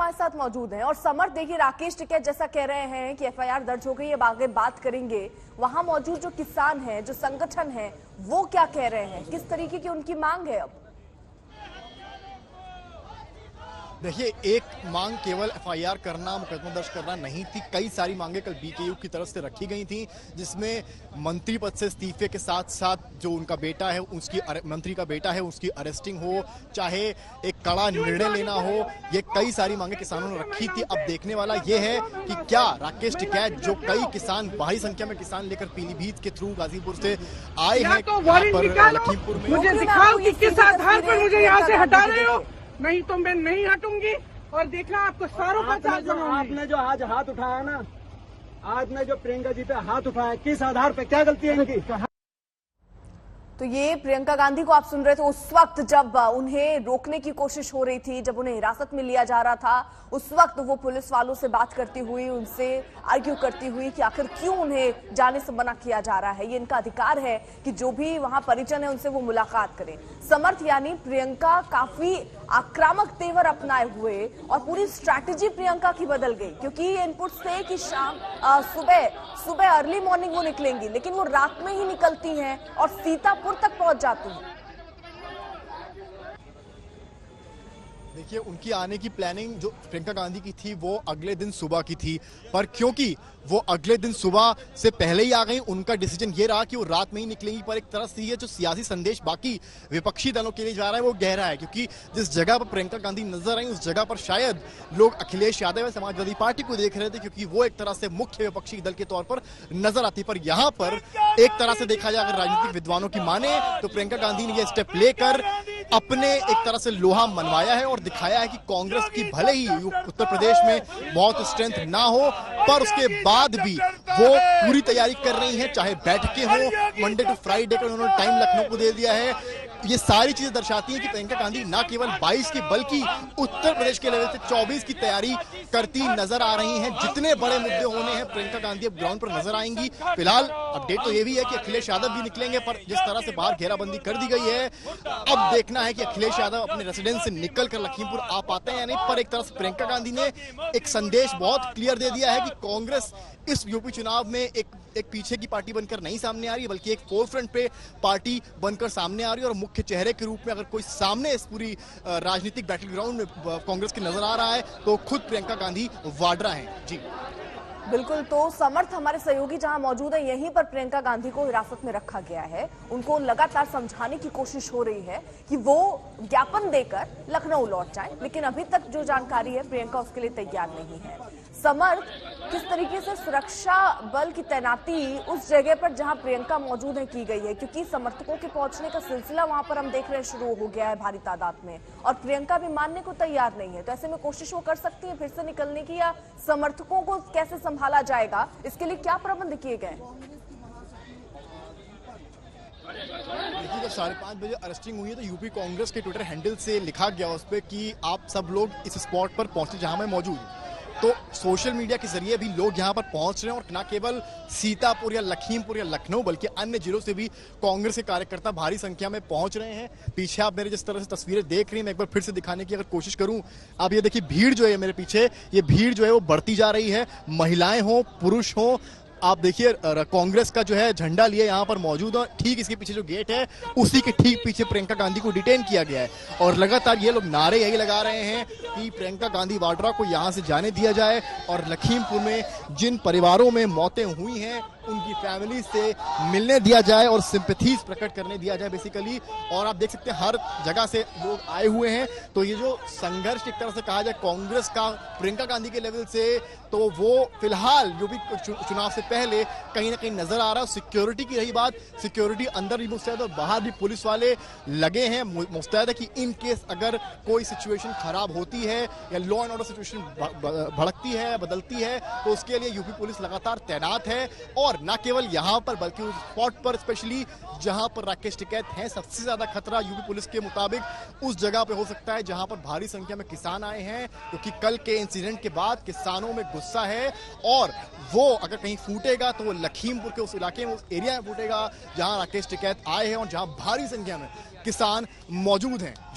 हमारे साथ मौजूद हैं। और समर्थ, देखिए राकेश टिकैत जैसा कह रहे हैं कि एफआईआर दर्ज हो गई, अब आगे बात करेंगे। वहां मौजूद जो किसान हैं, जो संगठन है, वो क्या कह रहे हैं, किस तरीके की उनकी मांग है? अब देखिए, एक मांग केवल एफआईआर करना, मुकदमा दर्ज करना नहीं थी। कई सारी मांगे कल बीकेयू की तरफ से रखी गई थी, जिसमें मंत्री पद से इस्तीफे के साथ साथ जो उनका बेटा है, उसकी मंत्री का बेटा है, उसकी अरेस्टिंग हो, चाहे एक कड़ा निर्णय लेना हो, ये कई सारी मांगे किसानों ने रखी थी। अब देखने वाला ये है कि क्या राकेश टिकैत, जो कई किसान, भारी संख्या में किसान लेकर पीलीभीत के थ्रू गाजीपुर से आए हैं लखीमपुर में, मुझे दिखाओ कि किस आधार पर मुझे यहाँ से हटा रहे हो। नहीं तो मैं नहीं हटूंगी और देखना आपको सारों का आपने जो आज हाथ उठाया ना, आज ने जो प्रियंका जी पे हाथ उठाया, किस आधार पे, क्या गलती है इनकी? तो ये प्रियंका गांधी को आप सुन रहे थे उस वक्त जब उन्हें रोकने की कोशिश हो रही थी, जब उन्हें हिरासत में लिया जा रहा था। उस वक्त वो पुलिस वालों से बात करती हुई, उनसे आर्ग्यू करती हुई कि आखिर क्यों उन्हें जाने से मना किया जा रहा है। ये इनका अधिकार है कि जो भी वहां परिजन है उनसे वो मुलाकात करें। समर्थ यानी प्रियंका काफी आक्रामक तेवर अपनाए हुए और पूरी स्ट्रैटेजी प्रियंका की बदल गई, क्योंकि ये इनपुट्स थे कि सुबह अर्ली मॉर्निंग वो निकलेंगी, लेकिन वो रात में ही निकलती हैं और सीतापुर तक पहुंच जाती हैं। देखिए, उनकी आने की प्लानिंग जो प्रियंका गांधी की थी वो अगले दिन सुबह की थी, पर क्योंकि वो अगले दिन सुबह से पहले ही आ गई, उनका डिसीजन ये रहा कि वो रात में ही निकलेंगी। पर एक तरह से ये जो सियासी संदेश बाकी विपक्षी दलों के लिए जा रहा है वो गहरा है, क्योंकि जिस जगह पर प्रियंका गांधी नजर आई, उस जगह पर शायद लोग अखिलेश यादव या समाजवादी पार्टी को देख रहे थे, क्योंकि वो एक तरह से मुख्य विपक्षी दल के तौर पर नजर आती। पर यहाँ पर एक तरह से देखा जाए, अगर राजनीतिक विद्वानों की माने, तो प्रियंका गांधी ने यह स्टेप लेकर अपने एक तरह से लोहा मनवाया है और दिखाया है कि कांग्रेस की भले ही उत्तर प्रदेश में बहुत स्ट्रेंथ ना हो, पर उसके बाद भी वो पूरी तैयारी कर रही है, चाहे बैठकें हो, मंडे टू फ्राइडे का उन्होंने टाइम लखनऊ को दे दिया है। ये सारी चीजें दर्शाती हैं कि प्रियंका गांधी ना केवल 22 की बल्कि उत्तर प्रदेश के लेवल से 24 की तैयारी करती नजर आ रही हैं। जितने बड़े मुद्दे होने हैं, प्रियंका गांधी अब ग्राउंड पर नजर आएंगी। फिलहाल अपडेट तो ये भी है कि अखिलेश यादव भी निकलेंगे, पर जिस तरह से बाहर घेराबंदी कर दी गई है, अब देखना है कि अखिलेश यादव अपने रेसिडेंस से निकल कर लखीमपुर आ पाते हैं या नहीं। पर एक तरह से प्रियंका गांधी ने एक संदेश बहुत क्लियर दे दिया है कि कांग्रेस इस यूपी चुनाव में एक पीछे की पार्टी बनकर नहीं सामने आ रही है, बल्कि एक फोरफ्रंट पे पार्टी बनकर सामने आ रही है। और मुख्य चेहरे के रूप में अगर कोई सामने इस पूरी राजनीतिक बैटल ग्राउंड में कांग्रेस की नजर आ रहा है, तो खुद प्रियंका गांधी वाड्रा हैं। जी बिल्कुल। तो समर्थ हमारे सहयोगी जहां मौजूद है, यहीं पर प्रियंका गांधी को हिरासत में रखा गया है। उनको लगातार समझाने की कोशिश हो रही है कि वो ज्ञापन देकर लखनऊ लौट जाएं, लेकिन अभी तक जो जानकारी है, प्रियंका उसके लिए तैयार नहीं है। समर्थ, किस तरीके से सुरक्षा बल की तैनाती उस जगह पर जहां प्रियंका मौजूद है की गई है, क्योंकि समर्थकों के पहुंचने का सिलसिला वहां पर हम देख रहे हैं शुरू हो गया है भारी तादाद में, और प्रियंका भी मानने को तैयार नहीं है। तो ऐसे में कोशिश वो कर सकती है फिर से निकलने की, या समर्थकों को कैसे संभाला जाएगा, इसके लिए क्या प्रबंध किए गए? देखिए, जब 5:30 बजे अरेस्टिंग हुई है, तो यूपी कांग्रेस के ट्विटर हैंडल से लिखा गया उस पर कि आप सब लोग इस स्पॉट पर पहुंचे जहां मैं मौजूद हूं। तो सोशल मीडिया के जरिए भी लोग यहां पर पहुंच रहे हैं, और न केवल सीतापुर या लखीमपुर या लखनऊ, बल्कि अन्य जिलों से भी कांग्रेस के कार्यकर्ता भारी संख्या में पहुंच रहे हैं। पीछे आप मेरे जिस तरह से तस्वीरें देख रही हैं, मैं एक बार फिर से दिखाने की अगर कोशिश करूं, आप ये देखिए, भीड़ जो है मेरे पीछे, ये भीड़ जो है वो बढ़ती जा रही है। महिलाएं हो, पुरुष हो, आप देखिए कांग्रेस का जो है झंडा लिए यहाँ पर मौजूद है। ठीक इसके पीछे जो गेट है, उसी के ठीक पीछे प्रियंका गांधी को डिटेन किया गया है, और लगातार ये लोग नारे यही लगा रहे हैं कि प्रियंका गांधी वाड्रा को यहाँ से जाने दिया जाए, और लखीमपुर में जिन परिवारों में मौतें हुई हैं उनकी फैमिली से मिलने दिया जाए और सिंपैथीज प्रकट करने दिया जाए बेसिकली। और आप देख सकते हैं हर जगह से लोग आए हुए हैं। तो ये जो संघर्ष एक तरह से कहा जाए कांग्रेस का प्रियंका गांधी के लेवल से, तो वो फिलहाल यूपी चुनाव से पहले कहीं ना कहीं नजर आ रहा है। सिक्योरिटी की रही बात, सिक्योरिटी अंदर भी मुस्तैद और बाहर भी पुलिस वाले लगे हैं, मुस्तैद है कि इन केस अगर कोई सिचुएशन खराब होती है या लॉ एंड ऑर्डर सिचुएशन भड़कती है, बदलती है, तो उसके लिए यूपी पुलिस लगातार तैनात है। और न केवल यहां पर बल्कि उस स्पॉट पर स्पेशली जहां पर राकेश टिकैत हैं, सबसे ज्यादा खतरा यूपी पुलिस के मुताबिक उस जगह पे हो सकता है जहां पर भारी संख्या में किसान आए हैं, क्योंकि कल के इंसिडेंट के बाद किसानों में गुस्सा है, और वो अगर कहीं फूटेगा तो वो लखीमपुर के उस इलाके में, उस एरिया में फूटेगा जहां राकेश टिकैत आए हैं और जहां भारी संख्या में किसान मौजूद हैं।